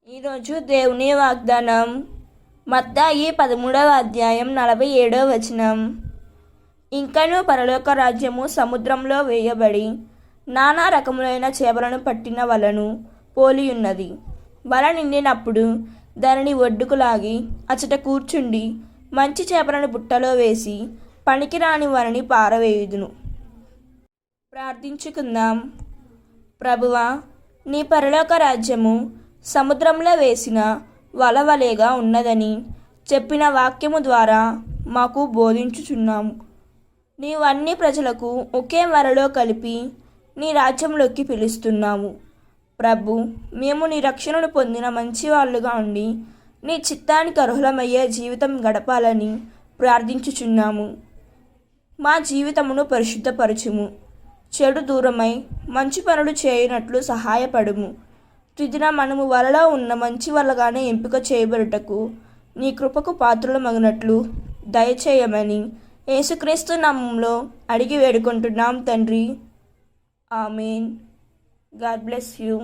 ఈరోజు దేవుని వాగ్దానం మత్తయి 13:47. ఇంకనూ పరలోక రాజ్యము సముద్రంలో వేయబడి నానా రకములైన చేపలను పట్టిన వలను పోలియున్నది. వల నిండినప్పుడు దానిని ఒడ్డుకు లాగి అచట కూర్చుండి మంచి చేపలను బుట్టలో వేసి పనికిరాని వారిని పారవేయుదును. ప్రార్థించుకుందాం. ప్రభువా, నీ పరలోక రాజ్యము సముద్రంలో వేసిన వల వలెగా ఉన్నదని చెప్పిన వాక్యము ద్వారా మాకు బోధించుచున్నాము. నీవు అన్ని ప్రజలకు ఒకే వలలో కలిపి నీ రాజ్యంలోకి పిలుస్తున్నాము. ప్రభు, మేము నీ రక్షణను పొందిన మంచి వాళ్ళుగా ఉండి నీ చిత్తానికి అర్హులమయ్యే జీవితం గడపాలని ప్రార్థించుచున్నాము. మా జీవితమును పరిశుద్ధపరచుము. చెడు దూరమై మంచి పనులు చేయనట్లు సహాయపడుము. తుదిన మనము వలలో ఉన్న మంచి వలగానే ఎంపిక చేయబడుటకు నీ కృపకు పాత్రులమగునట్లు దయచేయమని యేసుక్రీస్తు నామములో అడిగి వేడుకుంటున్నాం తండ్రి. ఆమేన్. God bless you.